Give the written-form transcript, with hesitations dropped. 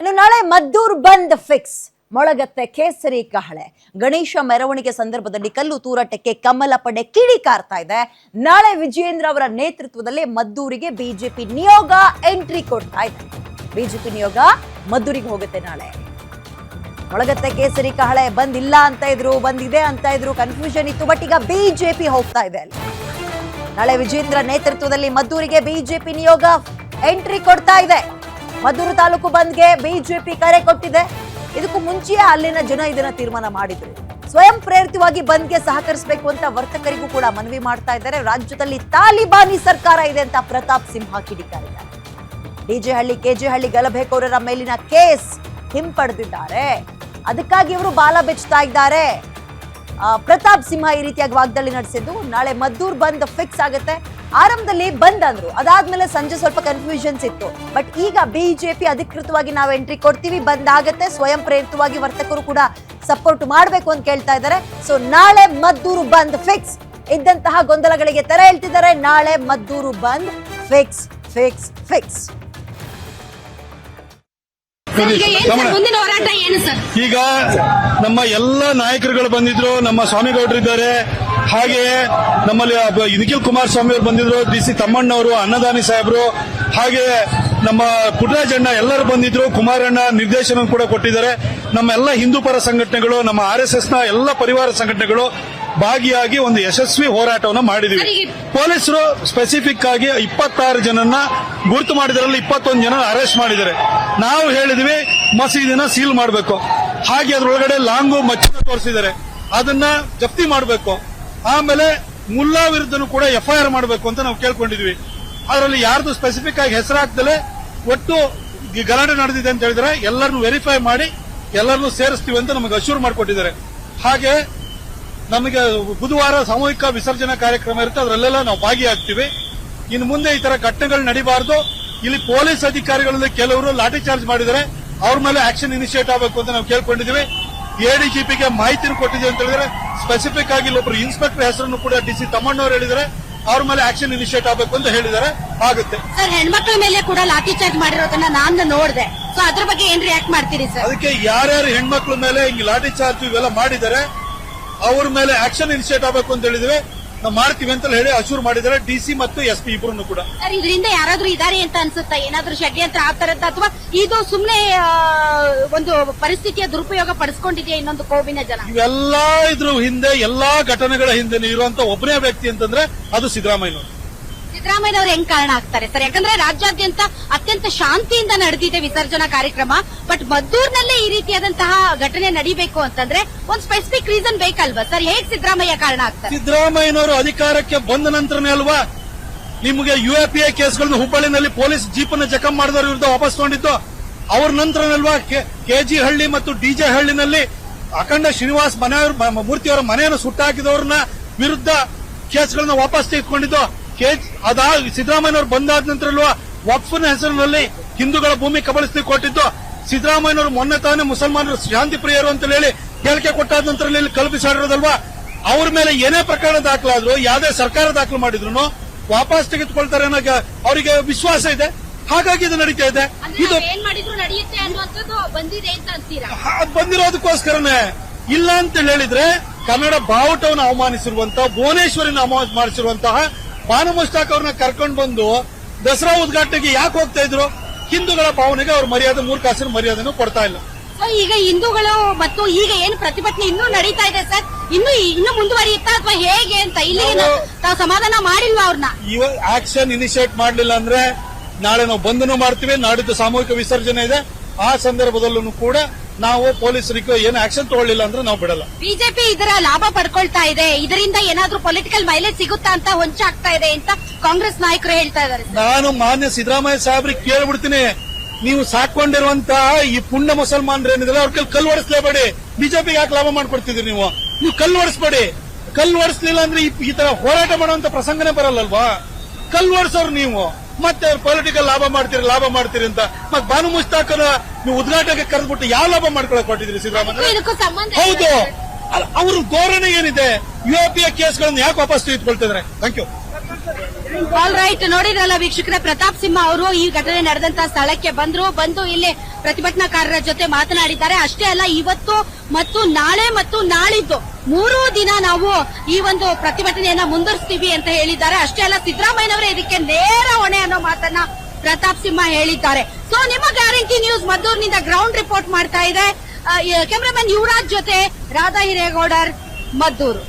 ಇನ್ನು ನಾಳೆ ಮದ್ದೂರ್ ಬಂದ್ ಫಿಕ್ಸ್. ಮೊಳಗತ್ತೆ ಕೇಸರಿ ಕಹಳೆ. ಗಣೇಶ ಮೆರವಣಿಗೆ ಸಂದರ್ಭದಲ್ಲಿ ಕಲ್ಲು ತೂರಾಟಕ್ಕೆ ಕಮಲ ಪಡೆ ಕಿಡಿಕಾರ್ತಾ ಇದೆ. ನಾಳೆ ವಿಜಯೇಂದ್ರ ಅವರ ನೇತೃತ್ವದಲ್ಲಿ ಮದ್ದೂರಿಗೆ ಬಿಜೆಪಿ ನಿಯೋಗ ಎಂಟ್ರಿ ಕೊಡ್ತಾ ಇದೆ. ಬಿಜೆಪಿ ನಿಯೋಗ ಮದ್ದೂರಿಗೆ ಹೋಗುತ್ತೆ ನಾಳೆ. ಮೊಳಗತ್ತೆ ಕೇಸರಿ ಕಹಳೆ. ಬಂದ್ ಇಲ್ಲ ಅಂತ ಇದ್ರು, ಬಂದಿದೆ ಅಂತ ಇದ್ರು, ಕನ್ಫ್ಯೂಷನ್ ಇತ್ತು. ಬಟ್ ಈಗ ಬಿಜೆಪಿ ಹೋಗ್ತಾ ಇದೆ ಅಲ್ಲಿ. ನಾಳೆ ವಿಜಯೇಂದ್ರ ನೇತೃತ್ವದಲ್ಲಿ ಮದ್ದೂರಿಗೆ ಬಿಜೆಪಿ ನಿಯೋಗ ಎಂಟ್ರಿ ಕೊಡ್ತಾ ಇದೆ. ಮದ್ದೂರು ತಾಲೂಕು ಬಂದ್ಗೆ ಬಿಜೆಪಿ ಕರೆ ಕೊಟ್ಟಿದೆ. ಇದಕ್ಕೂ ಮುಂಚೆಯೇ ಅಲ್ಲಿನ ಜನ ಇದನ್ನ ತೀರ್ಮಾನ ಮಾಡಿದ್ರು. ಸ್ವಯಂ ಪ್ರೇರಿತವಾಗಿ ಬಂದ್ಗೆ ಸಹಕರಿಸಬೇಕು ಅಂತ ವರ್ತಕರಿಗೂ ಕೂಡ ಮನವಿ ಮಾಡ್ತಾ ಇದ್ದಾರೆ. ರಾಜ್ಯದಲ್ಲಿ ತಾಲಿಬಾನಿ ಸರ್ಕಾರ ಇದೆ ಅಂತ ಪ್ರತಾಪ್ ಸಿಂಹ ಕಿಡಿಕಾರಿದ್ದಾರೆ. ಡಿಜೆ ಹಳ್ಳಿ, ಕೆಜೆ ಹಳ್ಳಿ ಗಲಭೆಕೋರರ ಮೇಲಿನ ಕೇಸ್ ಹಿಂಪಡೆದಿದ್ದಾರೆ. ಅದಕ್ಕಾಗಿ ಇವರು ಬಾಲ ಬೆಚ್ಚುತ್ತಾ ಇದ್ದಾರೆ. ಪ್ರತಾಪ್ ಸಿಂಹ ಈ ರೀತಿಯಾಗಿ ವಾಗ್ದಾಳಿ ನಡೆಸಿದ್ದು. ನಾಳೆ ಮದ್ದೂರ್ ಬಂದ್ ಫಿಕ್ಸ್ ಆಗುತ್ತೆ. ಆರಂಭದಲ್ಲಿ ಬಂದ್ ಅಂದ್ರು, ಅದಾದ್ಮೇಲೆ ಸಂಜೆ ಸ್ವಲ್ಪ ಕನ್ಫ್ಯೂಷನ್ಸ್ ಇತ್ತು. ಬಟ್ ಈಗ ಬಿಜೆಪಿ ಅಧಿಕೃತವಾಗಿ ನಾವು ಎಂಟ್ರಿ ಕೊಡ್ತೀವಿ, ಬಂದ್ ಆಗತ್ತೆ. ಸ್ವಯಂ ಪ್ರೇರಿತವಾಗಿ ವರ್ತಕರು ಕೂಡ ಸಪೋರ್ಟ್ ಮಾಡಬೇಕು ಅಂತ ಕೇಳ್ತಾ ಇದ್ದಾರೆ. ಸೊ ನಾಳೆ ಮದ್ದೂರು ಬಂದ್ ಫಿಕ್ಸ್. ಇದ್ದಂತಹ ಗೊಂದಲಗಳಿಗೆ ತೆರೆ ಎಳ್ತಿದ್ದಾರೆ. ನಾಳೆ ಮದ್ದೂರು ಬಂದ್ ಫಿಕ್ಸ್ ಫಿಕ್ಸ್ ಫಿಕ್ಸ್. ಈಗ ನಮ್ಮ ಎಲ್ಲ ನಾಯಕರುಗಳು ಬಂದಿದ್ರು. ನಮ್ಮ ಸ್ವಾಮಿಗೌಡರಿದ್ದಾರೆ, ಹಾಗೆ ನಮ್ಮಲ್ಲಿ ನಿಖಿಲ್ ಕುಮಾರಸ್ವಾಮಿ ಅವರು ಬಂದಿದ್ರು, ಡಿ.ಸಿ. ತಮ್ಮಣ್ಣವರು, ಅನ್ನದಾನಿ ಸಾಹೇಬರು, ಹಾಗೆ ನಮ್ಮ ಪುಟ್ಟರಾಜಣ್ಣ ಎಲ್ಲರೂ ಬಂದಿದ್ರು. ಕುಮಾರಣ್ಣ ನಿರ್ದೇಶನ ಕೂಡ ಕೊಟ್ಟಿದ್ದಾರೆ. ನಮ್ಮ ಎಲ್ಲ ಹಿಂದೂ ಪರ ಸಂಘಟನೆಗಳು, ನಮ್ಮ RSS ನ ಎಲ್ಲ ಪರಿವಾರ ಸಂಘಟನೆಗಳು ಭಾಗಿಯಾಗಿ ಒಂದು ಯಶಸ್ವಿ ಹೋರಾಟವನ್ನು ಮಾಡಿದೀವಿ. ಪೊಲೀಸರು ಸ್ಪೆಸಿಫಿಕ್ ಆಗಿ 26 ಜನನ್ನ ಗುರುತು ಮಾಡಿದ್ರಲ್ಲಿ 21 ಜನ ಅರೆಸ್ಟ್ ಮಾಡಿದ್ದಾರೆ. ನಾವು ಹೇಳಿದ್ವಿ ಮಸೀದಿನ ಸೀಲ್ ಮಾಡಬೇಕು, ಹಾಗೆ ಅದರೊಳಗಡೆ ಲಾಂಗು ಮಚ್ಚನ್ನು ತೋರಿಸಿದ್ದಾರೆ, ಅದನ್ನ ಜಪ್ತಿ ಮಾಡಬೇಕು. ಆಮೇಲೆ ಮುಲ್ಲಾ ವಿರುದ್ಧನೂ ಕೂಡ FIR ಮಾಡಬೇಕು ಅಂತ ನಾವು ಕೇಳ್ಕೊಂಡಿದ್ವಿ. ಅದರಲ್ಲಿ ಯಾರ್ದು ಸ್ಪೆಸಿಫಿಕ್ ಆಗಿ ಹೆಸರಾಗ್ದಲೆ ಒಟ್ಟು ಗಲಾಟೆ ನಡೆದಿದೆ ಅಂತ ಹೇಳಿದ್ರೆ ಎಲ್ಲರನ್ನು ವೆರಿಫೈ ಮಾಡಿ ಎಲ್ಲರನ್ನು ಸೇರಿಸ್ತೀವಿ ಅಂತ ನಮಗೆ ಅಶ್ಯೂರ್ ಮಾಡಿಕೊಟ್ಟಿದ್ದಾರೆ. ಹಾಗೆ ನಮಗೆ ಬುಧವಾರ ಸಾಮೂಹಿಕ ವಿಸರ್ಜನಾ ಕಾರ್ಯಕ್ರಮ ಇರುತ್ತೆ, ಅದರಲ್ಲೆಲ್ಲ ನಾವು ಭಾಗಿಯಾಗ್ತೀವಿ. ಇನ್ನು ಮುಂದೆ ಈ ತರ ಘಟನೆಗಳು ನಡೀಬಾರದು. ಇಲ್ಲಿ ಪೊಲೀಸ್ ಅಧಿಕಾರಿಗಳಲ್ಲಿ ಕೆಲವರು ಲಾಠಿ ಚಾರ್ಜ್ ಮಾಡಿದ್ದಾರೆ, ಅವ್ರ ಮೇಲೆ ಆಕ್ಷನ್ ಇನಿಷಿಯೇಟ್ ಆಗಬೇಕು ಅಂತ ನಾವು ಕೇಳ್ಕೊಂಡಿದ್ದೀವಿ. ADGPಗೆ ಮಾಹಿತಿಯನ್ನು ಕೊಟ್ಟಿದ್ದೀವಿ ಅಂತ ಹೇಳಿದ್ರೆ ಸ್ಪೆಸಿಫಿಕ್ ಆಗಿ ಇಲ್ಲೊಬ್ರು ಇನ್ಸ್ಪೆಕ್ಟರ್ ಹೆಸರನ್ನು ಕೂಡ ಡಿ.ಸಿ. ತಮ್ಮಣ್ಣವರು ಹೇಳಿದ್ದಾರೆ, ಅವ್ರ ಮೇಲೆ ಆಕ್ಷನ್ ಇನಿಷಿಯೇಟ್ ಆಗಬೇಕು ಅಂತ ಹೇಳಿದ್ದಾರೆ. ಆಗುತ್ತೆ ಸರ್. ಹೆಣ್ಮಕ್ಳ ಮೇಲೆ ಕೂಡ ಲಾಠಿ ಚಾರ್ಜ್ ಮಾಡಿರೋದನ್ನ ನಾನು ನೋಡಿದೆ. ಸೊ ಅದ್ರ ಬಗ್ಗೆ ಏನ್ ರಿಯಾಕ್ಟ್ ಮಾಡ್ತೀರಿ ಸರ್? ಅದಕ್ಕೆ ಯಾರ್ಯಾರು ಹೆಣ್ಮಕ್ಳ ಮೇಲೆ ಹಿಂಗ್ ಲಾಠಿ ಚಾರ್ಜ್ ಇವೆಲ್ಲ ಮಾಡಿದ್ದಾರೆ ಅವ್ರ ಮೇಲೆ ಆಕ್ಷನ್ ಇನಿಷಿಯೇಟ್ ಆಗಬೇಕು ಅಂತ ಹೇಳಿದ್ವಿ. ನಾವು ಮಾಡ್ತೀವಿ ಅಂತ ಹೇಳಿ ಅಶ್ಯೂರ್ ಮಾಡಿದ್ದಾರೆ DC ಮತ್ತು SP ಇಬ್ಬರನ್ನು ಕೂಡ. ಸರ್, ಇದರಿಂದ ಯಾರಾದ್ರೂ ಇದಾರೆ ಅಂತ ಅನ್ಸುತ್ತಾ? ಏನಾದ್ರೂ ಷಡ್ಯಂತ್ರ ಆಗ್ತಾರಂತ, ಅಥವಾ ಇದು ಸುಮ್ನೆ ಒಂದು ಪರಿಸ್ಥಿತಿಯ ದುರುಪಯೋಗ ಪಡಿಸ್ಕೊಂಡಿದೆಯಾ ಇನ್ನೊಂದು ಕೋವಿನ ಜನ? ಇವೆಲ್ಲ ಇದ್ರ ಹಿಂದೆ, ಎಲ್ಲಾ ಘಟನೆಗಳ ಹಿಂದೆ ಇರುವಂತ ಒಬ್ಬನೇ ವ್ಯಕ್ತಿ ಅಂತಂದ್ರೆ ಅದು ಸಿದ್ದರಾಮಯ್ಯ. ಸಿದ್ದರಾಮಯ್ಯನವರು ಹೆಂಗ್ ಕಾರಣ ಆಗ್ತಾರೆ ಸರ್? ಯಾಕಂದ್ರೆ ರಾಜ್ಯಾದ್ಯಂತ ಅತ್ಯಂತ ಶಾಂತಿಯಿಂದ ನಡೆದಿದೆ ವಿಸರ್ಜನಾ ಕಾರ್ಯಕ್ರಮ. ಬಟ್ ಮದ್ದೂರ್ನಲ್ಲೇ ಈ ರೀತಿಯಾದಂತಹ ಘಟನೆ ನಡೀಬೇಕು ಅಂತಂದ್ರೆ ಒಂದು ಸ್ಪೆಸಿಫಿಕ್ ರೀಸನ್ ಬೇಕಲ್ವಾ ಸರ್? ಹೇಗ್ ಸಿದ್ದರಾಮಯ್ಯ ಕಾರಣ ಆಗ್ತಾರೆ? ಸಿದ್ದರಾಮಯ್ಯನವರು ಅಧಿಕಾರಕ್ಕೆ ಬಂದ ನಂತರನೇ ಅಲ್ವಾ ನಿಮಗೆ UAPA ಕೇಸ್ಗಳನ್ನು ಹುಬ್ಬಳ್ಳಿನಲ್ಲಿ ಪೊಲೀಸ್ ಜೀಪನ್ನು ಜಖಂ ಮಾಡಿದವರ ವಿರುದ್ಧ ವಾಪಸ್ ತಗೊಂಡಿದ್ದು? ಅವ್ರ ನಂತರನಲ್ವಾ KG ಹಳ್ಳಿ ಮತ್ತು DJ ಹಳ್ಳಿನಲ್ಲಿ ಅಖಂಡ ಶ್ರೀನಿವಾಸ್ ಮೂರ್ತಿಯವರ ಮನೆಯನ್ನು ಸುಟ್ಟಾಕಿದವ್ರನ್ನ ವಿರುದ್ಧ ಕೇಸ್ಗಳನ್ನ ವಾಪಸ್ ತೆಗೆದುಕೊಂಡಿದ್ದು? ಸಿದ್ದರಾಮಯ್ಯನವರು ಬಂದಾದ ನಂತರ ಅಲ್ವಾ ವಕ್ಫ್ನ ಹೆಸರಿನಲ್ಲಿ ಹಿಂದೂಗಳ ಭೂಮಿ ಕಬಳಿಸ್ಲಿಕ್ಕೆ ಕೊಟ್ಟಿದ್ದು? ಸಿದ್ದರಾಮಯ್ಯನವರು ಮೊನ್ನೆ ತಾನೇ ಮುಸಲ್ಮಾನರು ಶಾಂತಿ ಪ್ರಿಯರು ಅಂತ ಹೇಳಿ ಹೇಳಿಕೆ ಕೊಟ್ಟಾದ ನಂತರ ಕಲ್ಪಿಸಿರೋದಲ್ವಾ? ಅವ್ರ ಮೇಲೆ ಏನೇ ಪ್ರಕರಣ ದಾಖಲಾದ್ರು, ಯಾವುದೇ ಸರ್ಕಾರ ದಾಖಲು ಮಾಡಿದ್ರು ವಾಪಸ್ ತೆಗೆದುಕೊಳ್ತಾರೆ ಅನ್ನೋ ಅವರಿಗೆ ವಿಶ್ವಾಸ ಇದೆ. ಹಾಗಾಗಿ ಇದು ನಡೀತಾ ಇದೆ. ಇದು ಏನ್ ಮಾಡಿದ್ರು ನಡೆಯುತ್ತೆ ಅನ್ನುವಂಥದ್ದು ಬಂದಿದೆ ಅಂತ ಅಂತೀರಾ? ಬಂದಿರೋದಕ್ಕೋಸ್ಕರನೇ. ಇಲ್ಲ ಅಂತ ಹೇಳಿದ್ರೆ ಕನ್ನಡ ಬಾವುಟವನ್ನು ಅವಮಾನಿಸಿರುವಂತ, ಭುವನೇಶ್ವರಿನ ಅವಮಾನಿಸಿರುವಂತಹ ಬಾನು ಮುಷ್ತಾಕ್ ಅವ್ರನ್ನ ಕರ್ಕೊಂಡು ಬಂದು ದಸರಾ ಉದ್ಘಾಟನೆಗೆ ಯಾಕೆ ಹೋಗ್ತಾ ಇದ್ರು? ಹಿಂದೂಗಳ ಭಾವನೆಗೆ ಅವ್ರ ಮರ್ಯಾದೆ, ಮೂರ್ಖಾಸನ ಮರ್ಯಾದೆನೂ ಕೊಡ್ತಾ ಇಲ್ಲ. ಈಗ ಹಿಂದೂಗಳು ಮತ್ತು ಈಗ ಏನು ಪ್ರತಿಭಟನೆ ಇನ್ನೂ ನಡೀತಾ ಇದೆ ಸರ್, ಇನ್ನು ಮುಂದುವರಿಯುತ್ತಾ ಅಥವಾ ಹೇಗೆ ಅಂತ ಇಲ್ಲಿ ತಾವು ಸಮಾಧಾನ ಮಾಡಿಲ್ವಾ ಅವ್ರನ್ನ? ಆಕ್ಷನ್ ಇನಿಷಿಯೇಟ್ ಮಾಡಲಿಲ್ಲ ಅಂದ್ರೆ ನಾಳೆ ನಾವು ಬಂಧನ ಮಾಡ್ತೀವಿ. ನಾಡಿದ್ದು ಸಾಮೂಹಿಕ ವಿಸರ್ಜನೆ ಇದೆ. ಆ ಸಂದರ್ಭದಲ್ಲೂ ಕೂಡ ನಾವು ಪೊಲೀಸರಿಗೆ ಏನು ಆಕ್ಷನ್ ತಗೊಳ್ಳಿಲ್ಲ ಅಂದ್ರೆ ನಾವು ಬಿಡಲ್ಲ. ಬಿಜೆಪಿ ಇದರ ಲಾಭ ಪಡ್ಕೊಳ್ತಾ ಇದೆ, ಇದರಿಂದ ಏನಾದ್ರೂ ಪೊಲಿಟಿಕಲ್ ಮೈಲೇಜ್ ಸಿಗುತ್ತಾ ಅಂತ ಹೊಂಚಾಗ್ತಾ ಇದೆ ಅಂತ ಕಾಂಗ್ರೆಸ್ ನಾಯಕರು ಹೇಳ್ತಾ ಇದ್ದಾರೆ. ನಾನು ಮಾನ್ಯ ಸಿದ್ದರಾಮಯ್ಯ ಸಾಹೇಬ್ರಿಗೆ ಕೇಳ್ಬಿಡ್ತೀನಿ, ನೀವು ಸಾಕೊಂಡಿರುವಂತಹ ಈ ಪುಣ್ಯ ಮುಸಲ್ಮಾನರು ಏನಿದ್ರೆ ಅವ್ರ ಕಲ್ಲು ಹೊಡಿಸಲೇಬೇಡಿ. ಬಿಜೆಪಿಗೆ ಯಾಕೆ ಲಾಭ ಮಾಡ್ಕೊಡ್ತಿದ್ರಿ? ನೀವು ಕಲ್ಲು ಹೊಡಿಸಬೇಡಿ. ಕಲ್ಲು ಹೊಡಿಸಲಿಲ್ಲ ಅಂದ್ರೆ ಈ ತರ ಹೋರಾಟ ಮಾಡುವಂತ ಪ್ರಸಂಗನೇ ಬರಲ್ಲಲ್ವಾ? ಕಲ್ಲು ಹೊಡಿಸೋರು ನೀವು ಮತ್ತೆ ಪೊಲಿಟಿಕಲ್ ಲಾಭ ಮಾಡ್ತೀರಿ ಅಂತ ಮತ್ತೆ ಬಾನು ಮುಷ್ತಾಕರ ನೀವು ಉದ್ಘಾಟನೆಗೆ ಕರೆದ್ಬಿಟ್ಟು ಯಾವ ಲಾಭ ಮಾಡ್ಕೊಳಕ್ ಕೊಟ್ಟಿದ್ರಿ ಸಿದ್ದರಾಮಯ್ಯ? ಹೌದು, ಅವ್ರ ಧೋರಣೆ ಏನಿದೆ? UAPA ಕೇಸ್ಗಳನ್ನು ಯಾಕೆ ವಾಪಸ್ ತೆಗೆದುಕೊಳ್ತಿದ್ರೆ? Thank you. ಆಲ್ ರೈಟ್, ನೋಡಿದ್ರಲ್ಲ ವೀಕ್ಷಕರೇ, ಪ್ರತಾಪ್ ಸಿಂಹ ಅವರು ಈ ಘಟನೆ ನಡೆದಂತಹ ಸ್ಥಳಕ್ಕೆ ಬಂದು ಇಲ್ಲಿ ಪ್ರತಿಭಟನಾಕಾರರ ಜೊತೆ ಮಾತನಾಡಿದ್ದಾರೆ. ಅಷ್ಟೇ ಅಲ್ಲ, ಇವತ್ತು ಮತ್ತು ನಾಳೆ ಮತ್ತು ನಾಳಿದ್ದು 3 ದಿನ ನಾವು ಈ ಒಂದು ಪ್ರತಿಭಟನೆಯನ್ನ ಮುಂದುವರಿಸ್ತೀವಿ ಅಂತ ಹೇಳಿದ್ದಾರೆ. ಅಷ್ಟೇ ಅಲ್ಲ, ಸಿದ್ದರಾಮಯ್ಯನವರೇ ಇದಕ್ಕೆ ನೇರ ಹೊಣೆ ಅನ್ನೋ ಮಾತನ್ನ ಪ್ರತಾಪ್ ಸಿಂಹ ಹೇಳಿದ್ದಾರೆ. ಸೊ ನಿಮ್ಮ ಗ್ಯಾರಂಟಿ ನ್ಯೂಸ್ ಮದ್ದೂರಿನಿಂದ ಗ್ರೌಂಡ್ ರಿಪೋರ್ಟ್ ಮಾಡ್ತಾ ಇದೆ. ಕ್ಯಾಮರಾಮನ್ ಯುವರಾಜ್ ಜೊತೆ ರಾಧಾ ಹಿರೇಗೌಡರ್, ಮದ್ದೂರು.